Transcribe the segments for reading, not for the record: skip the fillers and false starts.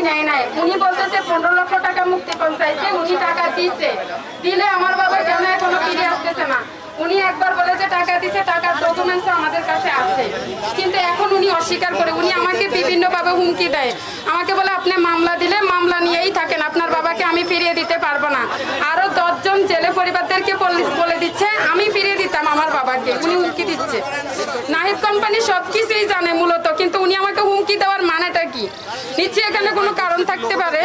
নেয় নাই। উনি বলতেছে 15 লক্ষ টাকা মুক্তিপণ চাইছে, উনি টাকা দিচ্ছে, দিলে আমার বাবা কেন এখনো ফিরে আসতেছে না। উনি একবার বলে যে টাকা দিচ্ছে, টাকার ডকুমেন্টস আমাদের কাছে আছে, কিন্তু এখন উনি অস্বীকার করে। উনি আমাকে বিভিন্নভাবে হুমকি দেয়, আমাকে বলে আপনি মামলা দিলে মামলা নিয়েই থাকেন, আপনার বাবাকে আমি ফিরিয়ে দিতে পারবো না। আরো 10 জন জেলে পরিবারদেরকে বলে দিচ্ছে আমি ফিরিয়ে দিতাম আমার বাবাকে, উনি হুমকি দিচ্ছে। নাহিদ কোম্পানি সবকিছুই জানে মূলত, কিন্তু উনি আমাকে হুমকি দেওয়ার মানেটা কি? নিশ্চয়ই এখানে কোনো কারণ থাকতে পারে।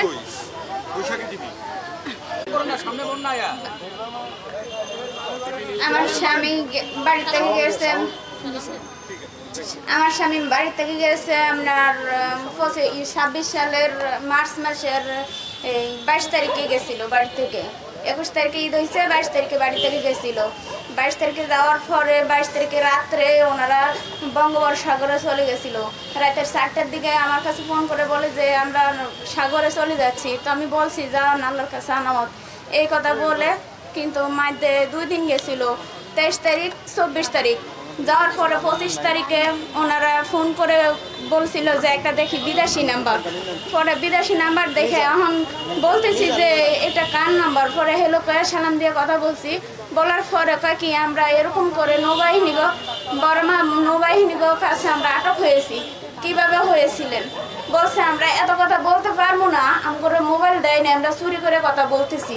আমার স্বামী বাড়ি থেকে গেছে, আপনার 26 সালের মার্চ মাসের 22 তারিখে গেছিল বাড়ি থেকে। 21 তারিখে ঈদ হয়েছে, 22 তারিখে বাড়ি থেকে গেছিল। 22 তারিখে যাওয়ার পরে 22 তারিখে রাত্রে ওনারা বঙ্গোপসাগরে চলে গেছিল। রাতের 4টার দিকে আমার কাছে ফোন করে বলে যে আমরা সাগরে চলে যাচ্ছি। তো আমি বলছি যাও আল্লাহর কাছে আনামত, এই কথা বলে কিন্তু মাঝে 2 দিন গেছিল, 23 তারিখ 24 তারিখ। যাওয়ার পরে 25 তারিখে ওনারা ফোন করে বলছিল যে একটা দেখি বিদেশি নাম্বার। পরে বিদেশি নাম্বার দেখে এখন বলতেছি যে এটা কার নাম্বার। পরে হেলো কয়ে সালাম দিয়ে কথা বলছি, বলার পরে কয় কি আমরা এরকম করে বর্মা নৌবাহিনী কাছে আমরা আটক হয়েছি। কিভাবে হয়েছিলেন? বলছে আমরা এত কথা বলতে পারবো না, আমরা মোবাইল দেয়নি, আমরা চুরি করে কথা বলতেছি।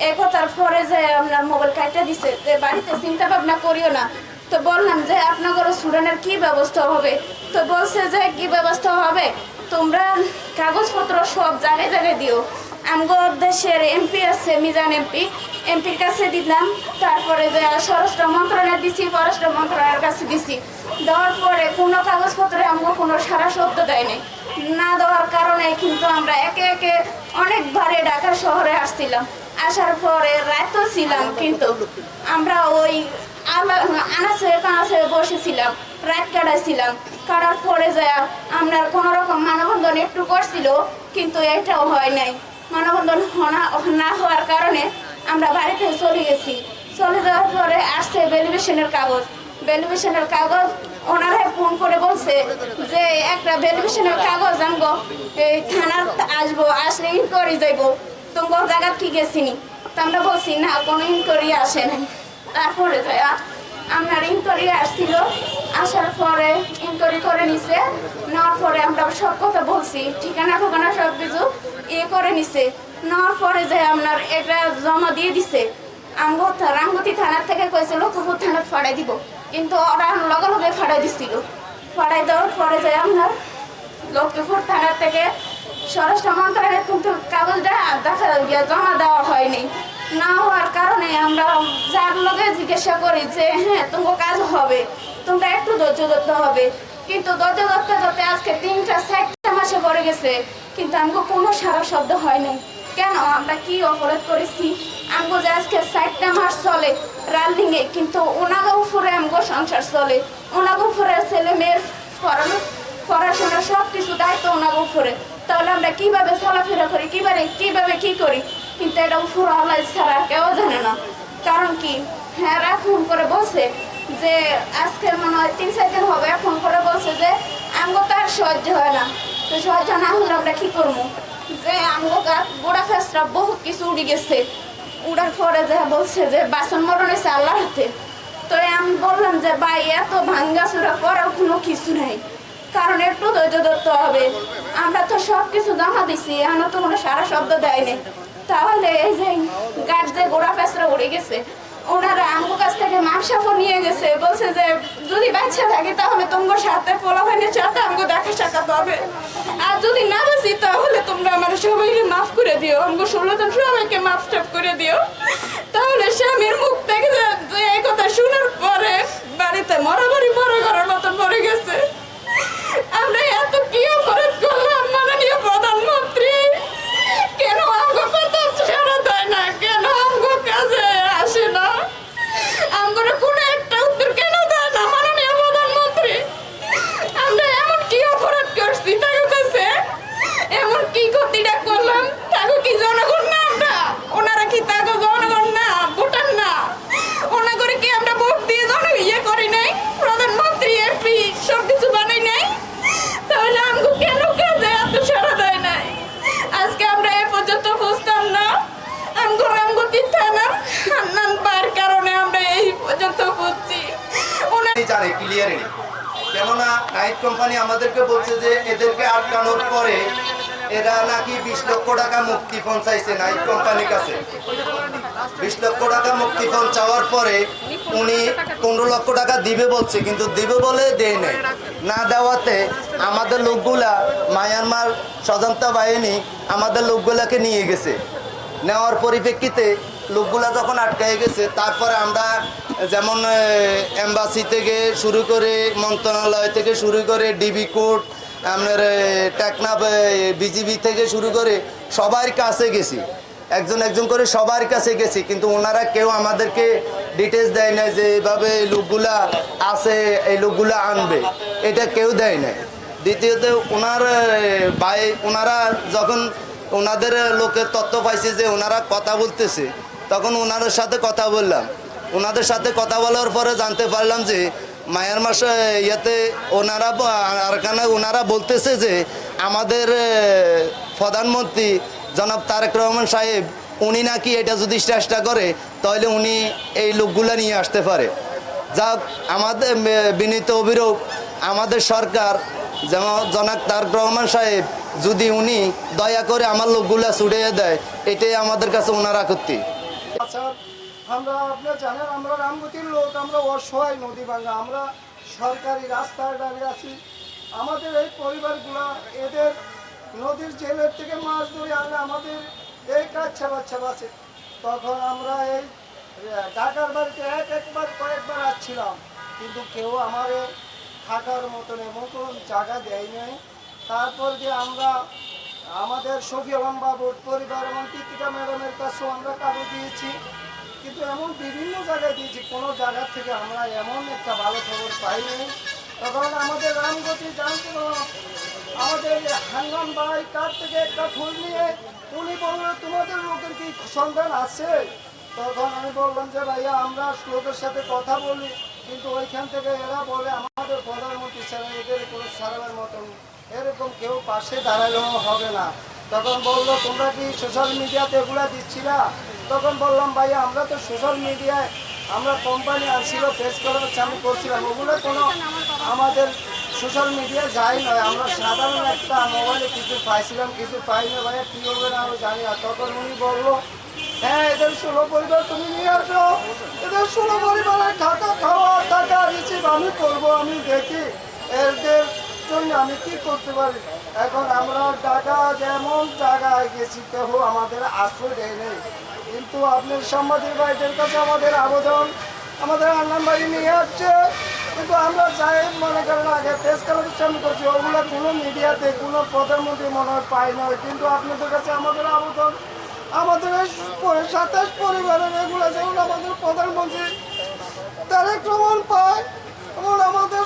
এই কথার পরে যে আপনার মোবাইল কাটা দিছে, যে বাড়িতে চিন্তা ভাবনা করিও না। তো বললাম যে আপনাদের স্টুডেন্টের কি ব্যবস্থা হবে? তো বলছে যে কি ব্যবস্থা হবে, তোমরা কাগজপত্র সব জায়গায় জায়গায় দিও। আমগর দেশের এমপি আছে, মিজান এমপির কাছে দিলাম। তারপরে যে স্বরাষ্ট্র মন্ত্রণালয় দিছি, পররাষ্ট্র মন্ত্রণালয়ের কাছে দিছি। দেওয়ার পরে কোনো কাগজপত্রে আমগো কোনো সারা শব্দ দেয়নি। না দেওয়ার কারণে কিন্তু আমরা একে একে অনেকবারে ঢাকা শহরে আসছিলাম। আসার পরে রাতও ছিলাম, কিন্তু আমরা ওই আনাচে কানাচে বসেছিলাম, রাত কাটাইছিলাম। কাটার পরে যায় আমরা কোনো রকম মানববন্ধন একটু করছিল, কিন্তু এটাও হয় নাই। মানববন্ধন না হওয়ার কারণে আমরা বাড়িতে চলে গেছি। চলে যাওয়ার পরে আসছে ভ্যালুয়েশনের কাগজ। ওনারা ফোন করে বলছে যে একটা ভ্যালুয়েশনের কাগজ আমগো এই থানার আসবো, আসলে ইনকোয়ারি যাইবো, তোমার জায়গা কি গেছিনি। তো আমরা বলছি না, কোনো ইনকোয়ারি আসে নাই। তারপরে আপনার ইনকোয়ারি আসছিল, আসার পরে ইনকোয়ারি করে নিছে। নেওয়ার পরে আমরা সব কথা বলছি, ঠিকানা সব কিছু করে নিছে। নেওয়ার পরে যে আপনার এটা জমা দিয়ে দিছে। রামগতি থানার থেকে কইছে লক্ষ্মীপুর থানার ফাড়াই দিব, কিন্তু ওরা লগে লগে ফাড়াই দিছিল। ফাড়াই দেওয়ার পরে যে আপনার লক্ষ্মীপুর থানার থেকে স্বরাষ্ট্র মন্ত্রণালয়ের কিন্তু কাগজটা জমা দেওয়া হয়নি। না হওয়ার কারণে আমরা যার লগে জিজ্ঞাসা করি যে হ্যাঁ তোমার কাজ হবে, তোমরা একটু ধৈর্য ধরতে হবে। কিন্তু ধৈর্য ধরতে আজকে 3-4 মাসে পড়ে গেছে, কিন্তু আমাকে কোনো সারা শব্দ হয়নি। কেন? আমরা কি অপরাধ করেছি? আমগো যে আজকে 4 মাস চলে রানিংয়ে, কিন্তু ওনাগো উপরে আমগো সংসার চলে, ওনাগো উপরে ছেলে মেয়ের পড়াশোনা সব কিছু দায়িত্ব ওনাগো উপরে। তাহলে আমরা কিভাবে চলাফেরা করি, কিভাবে কি করি? কিন্তু এটা উপর আল্লাহ ছাড়া কেউ জানে না। কারণ কি, হ্যাঁ ফোন করে বলছে যে আজকে মনে হয় 3-4 দিন হবে, ফোন করে বলছে যে আমগো তো আর সহ্য হয় না। তো সহ্য না হলে আমরা কি করবো? যে আমগো গোড়া ফেসরা বহুত কিছু উড়ে গেছে। উড়ার পরে যে বলছে যে বাসন মরণ হয়েছে আল্লাহর হাতে। তো আমি বললাম যে ভাই এত ভাঙ্গা চুরা করার কোনো কিছু নেই, কারণ একটু ধৈর্য ধরতে হবে। আমরা তো সব কিছু জমা দিছি, এখনো তো কোনো সারা শব্দ দেয়নি। তাহলে এই যে গাছ যে গোড়া ফেসরা উড়ে গেছে, ওনারা আমার কাছ থেকে মাপসাফও নিয়ে গেছে। বলছে যে যদি বাচ্চা থাকে তাহলে তোমার সাথে পোলাপানের সাথে আমাকে দেখা সাক্ষাৎ হবে, আর যদি না বাঁচি তাহলে তোমরা আমার সবাইকে মাফ করে দিও, আমাকে 16 জন সবাইকে মাফ করে দিও। তাহলে স্বামীর মুখ থেকে যে এই কথা শোনার পরে বাড়িতে মরামরি মরা করার মতো পড়ে গেছে। আমরা এত কি অপরাধ করলাম মাননীয় প্রধানমন্ত্রী? কেন আমাকে কথা সারা দেয় না? কেন আমাকে কাজে আসে না? আমাকে কোনো একটা উত্তর কেন দেয় না মাননীয় প্রধানমন্ত্রী? আমরা এমন কি অপরাধ করছি তাকে কাছে? এমন কি ক্ষতিটা করলাম? তাকে কি জনগণ না আমরা? ওনারা কি তাকে জনগণ না, ভোটার না? ওনাকে কি আমরা ভোট দিয়ে করি নাই? প্রধানমন্ত্রী এমপি সব কিছু বানাই নাই? তাহলে আমাকে কেন কাজে এত সারা দেয় নাই? জানে ক্লিয়ারলি, কেননা নাইট কোম্পানি আমাদেরকে বলছে যে এদেরকে আটকানোর পরে এরা নাকি 20 লক্ষ টাকা মুক্তিপণ চাইছে নাইট কোম্পানির কাছে। 20 লক্ষ টাকা মুক্তিপণ চাওয়ার পরে উনি 15 লক্ষ টাকা দিবে বলছে, কিন্তু দিবে বলে দেয় নাই। না দেওয়াতে আমাদের লোকগুলা মায়ানমার স্বতন্ত্র বাহিনী আমাদের লোকগুলাকে নিয়ে গেছে। নেওয়ার পরিপ্রেক্ষিতে লোকগুলা যখন আটকায় গেছে, তারপরে আমরা যেমন এম্বাসি থেকে শুরু করে, মন্ত্রণালয় থেকে শুরু করে, ডিবি কোর্ট, আপনার টেকনাফ বিজিবি থেকে শুরু করে সবার কাছে গেছি, একজন একজন করে সবার কাছে গেছি, কিন্তু ওনারা কেউ আমাদেরকে ডিটেলস দেয় না যে এইভাবে এই লোকগুলা আছে, এই লোকগুলা আনবে, এটা কেউ দেয় না। দ্বিতীয়ত ওনারা যখন ওনাদের লোকের তথ্য পাইছে যে ওনারা কথা বলতেছে, তখন ওনাদের সাথে কথা বললাম। ওনাদের সাথে কথা বলার পরে জানতে পারলাম যে মায়ানমার ইয়েতে ওনারা বলতেছে যে আমাদের প্রধানমন্ত্রী জনাব তারেক রহমান সাহেব উনি নাকি এটা যদি চেষ্টা করে তাহলে উনি এই লোকগুলা নিয়ে আসতে পারে। যাক, আমাদের বিনীত অভিযোগ, আমাদের সরকার যেমন জনাব তারেক রহমান সাহেব যদি উনি দয়া করে আমার লোকগুলা ছুড়িয়ে দেয়, এটাই আমাদের কাছে ওনারা করতে। আচ্ছা, আমরা আপনার জানেন আমরা রামগতির লোক, আমরা অসহায় নদী ভাঙা, আমরা সরকারি রাস্তায় দাঁড়িয়ে আছি। আমাদের এই পরিবারগুলা এদের নদীর জেলের থেকে মাছ ধরে আনলে আমাদের এই কাচ্ছা বাচ্চা বাঁচে। তখন আমরা এই ঢাকার বাড়িতে কয়েকবার আসছিলাম, কিন্তু কেউ আমার থাকার মতন এমন কোনো জায়গা দেয় নাই। তারপর যে আমরা আমাদের শফি আলম বাবুর পরিবার এবং কৃতিকা ম্যাডামের কাছেও আমরা কাগজ দিয়েছি, কিন্তু এমন বিভিন্ন জায়গায় দিয়েছি, কোনো জায়গা থেকে আমরা এমন একটা ভালো খবর পাইনি। তখন আমাদের রামগতি জানতে আমাদের হাঙ্গাম ভাই কার থেকে একটা ফুল নিয়ে উনি বললেন তোমাদের লোকের কি সন্ধান আছে? তখন আমি বললাম যে ভাইয়া আমরা লোকের সাথে কথা বলি, কিন্তু ওইখান থেকে এরা বলে আমাদের প্রধানমন্ত্রী ছাড়া এদের কোনো সারাবার মতন এরকম কেউ পাশে দাঁড়ালেও হবে না। তখন বললো তোমরা কি সোশ্যাল মিডিয়াতে এগুলো দিচ্ছিলা? তখন বললাম ভাইয়া আমরা তো সোশ্যাল মিডিয়ায় আমরা কোম্পানি আসছিল ফেস করার আমি করছিলাম, ওগুলো কোনো আমাদের সোশ্যাল মিডিয়ায় যাই নয়, আমরা সাধারণ একটা মোবাইলে কিছু পাইছিলাম, কিছু পাই না ভাইয়া, কী করবে না আমি জানি না। তখন উনি বললো হ্যাঁ এদের 16 পরিবার তুমি নিয়ে আসো, এদের 16 পরিবারের থাকা খাওয়া টাকা রিসিভ আমি করবো, আমি দেখি এদের জন্য আমি কি করতে পারি। এখন আমরা টাকা যেমন জায়গায় গেছি কেউ আমাদের আশ্রয় দেয় নেই, কিন্তু আপনার সাংবাদিক ভাইদের কাছে আমাদের আবেদন, আমাদের আন্নানবাড়ি নিয়ে আসছে, কিন্তু আমরা যাই মনে করেন আগে প্রেস কনফারেন্স আমি করছি, ওগুলো কোনো মিডিয়াতে কোনো প্রধানমন্ত্রী মনে হয় পাই নয়, কিন্তু আপনাদের কাছে আমাদের আবেদন আমাদের 27 পরিবারের এগুলো যেগুলো আমাদের প্রধানমন্ত্রী তারেক রহমান পায় এবং আমাদের